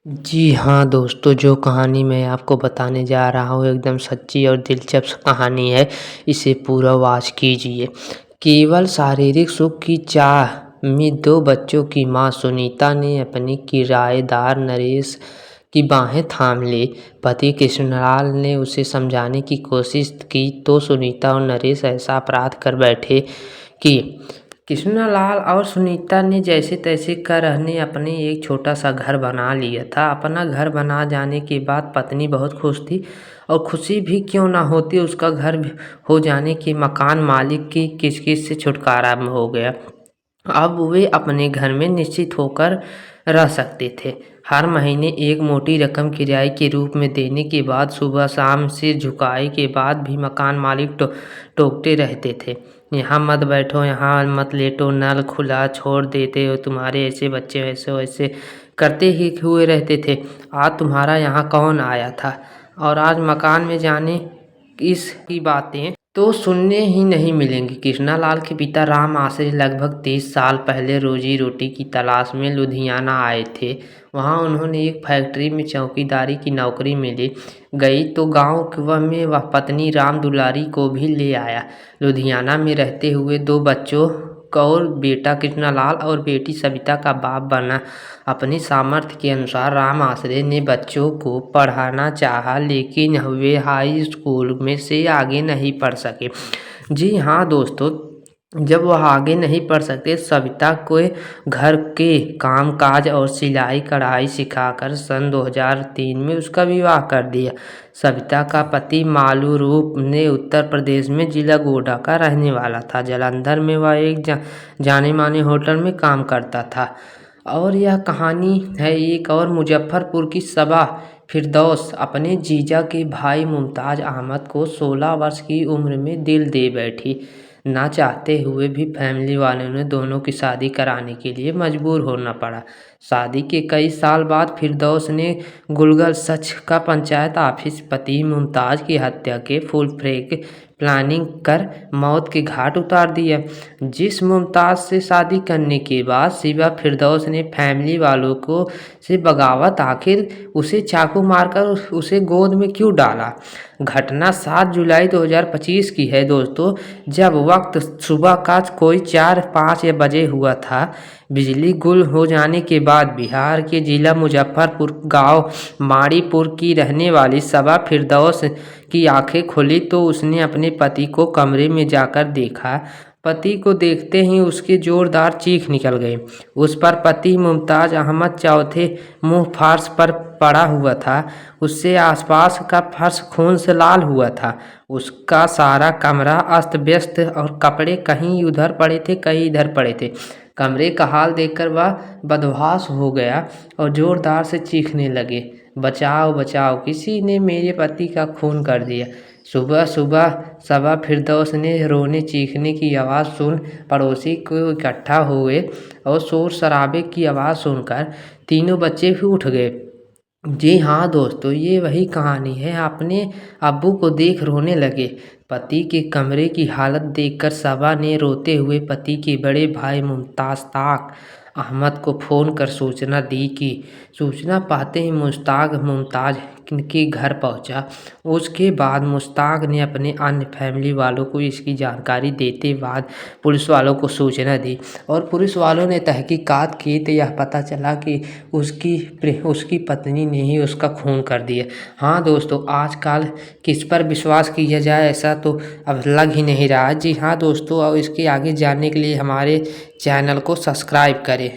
जी हाँ दोस्तों, जो कहानी मैं आपको बताने जा रहा हूँ एकदम सच्ची और दिलचस्प कहानी है। इसे पूरा वॉच कीजिए। केवल शारीरिक सुख की चाह में दो बच्चों की मां सुनीता ने अपने किराएदार नरेश की बाहें थाम ली। पति कृष्णलाल ने उसे समझाने की कोशिश की तो सुनीता और नरेश ऐसा अपराध कर बैठे कि कृष्णलाल और सुनीता ने जैसे तैसे करने अपने एक छोटा सा घर बना लिया था। अपना घर बना जाने के बाद पत्नी बहुत खुश थी और खुशी भी क्यों ना होती, उसका घर हो जाने के मकान मालिक की किचकिच से छुटकारा हो गया। अब वे अपने घर में निश्चित होकर रह सकते थे। हर महीने एक मोटी रकम किराए के रूप में देने के बाद सुबह शाम सिर झुकाए के बाद भी मकान मालिक टोकते रहते थे, यहाँ मत बैठो, यहाँ मत लेटो, नल खुला छोड़ देते हो, तुम्हारे ऐसे बच्चे वैसे वैसे करते ही हुए रहते थे। आज तुम्हारा यहाँ कौन आया था? और आज मकान में जाने इसकी बातें तो सुनने ही नहीं मिलेंगी। कृष्णालाल के पिता राम आश्रय लगभग 30 साल पहले रोजी रोटी की तलाश में लुधियाना आए थे। वहां उन्होंने एक फैक्ट्री में चौकीदारी की नौकरी मिली गई तो गांव में वह पत्नी राम दुलारी को भी ले आया। लुधियाना में रहते हुए दो बच्चों और बेटा कृष्णालाल और बेटी सविता का बाप बना। अपनी सामर्थ्य के अनुसार राम आश्रय ने बच्चों को पढ़ाना चाहा, लेकिन वे हाई स्कूल में से आगे नहीं पढ़ सके। जी हाँ दोस्तों, जब वह आगे नहीं पढ़ सकते, सविता को घर के कामकाज और सिलाई कढ़ाई सिखाकर सन 2003 में उसका विवाह कर दिया। सविता का पति मालू रूप ने उत्तर प्रदेश में जिला गोड्डा का रहने वाला था। जालंधर में वह एक जाने माने होटल में काम करता था। और यह कहानी है एक और मुजफ्फरपुर की सबा फिरदौस अपने जीजा के भाई मुमताज अहमद को 16 वर्ष की उम्र में दिल दे बैठी। ना चाहते हुए भी फैमिली वालों ने दोनों की शादी कराने के लिए मजबूर होना पड़ा। शादी के कई साल बाद फिरदौस ने गुलगल सच का पंचायत ऑफिस पति मुमताज की हत्या के फुल फ्रेक प्लानिंग कर मौत के घाट उतार दिया। जिस मुमताज से शादी करने के बाद शिवा फिरदौस ने फैमिली वालों को से बगावत, आखिर उसे चाकू मारकर उसे गोद में क्यों डाला। घटना 7 जुलाई 2025 की है दोस्तों, जब वक्त सुबह का कोई 4-5 बजे हुआ था। बिजली गुल हो जाने के बाद बिहार के जिला मुजफ्फरपुर गांव माड़ीपुर की रहने वाली सबा फिरदौस की आंखें खुली तो उसने अपने पति को कमरे में जाकर देखा। पति को देखते ही उसके जोरदार चीख निकल गई। उस पर पति मुमताज अहमद चौथे मुंह फर्श पर पड़ा हुआ था। उससे आसपास का फर्श खून से लाल हुआ था। उसका सारा कमरा अस्त व्यस्त और कपड़े कहीं उधर पड़े थे कहीं इधर पड़े थे। कमरे का हाल देखकर वह बदहवास हो गया और जोरदार से चीखने लगे, बचाओ बचाओ, किसी ने मेरे पति का खून कर दिया। सुबह सुबह सबा फिरदौस ने रोने चीखने की आवाज़ सुन पड़ोसी को इकट्ठा हुए और शोर शराबे की आवाज़ सुनकर तीनों बच्चे भी उठ गए। जी हाँ दोस्तों, ये वही कहानी है। अपने अब्बू को देख रोने लगे। पति के कमरे की हालत देखकर सबा ने रोते हुए पति के बड़े भाई मुश्ताक अहमद को फ़ोन कर सूचना दी कि सूचना पाते ही मुश्ताक मुमताज के घर पहुंचा। उसके बाद मुश्ताक ने अपने अन्य फैमिली वालों को इसकी जानकारी देते बाद पुलिस वालों को सूचना दी और पुलिस वालों ने तहकीकात की तो यह पता चला कि उसकी पत्नी ने ही उसका खून कर दिया। हाँ दोस्तों, आजकल किस पर विश्वास किया जाए ऐसा तो अब लग ही नहीं रहा। जी हाँ दोस्तों, और इसके आगे जानने के लिए हमारे चैनल को सब्सक्राइब करें।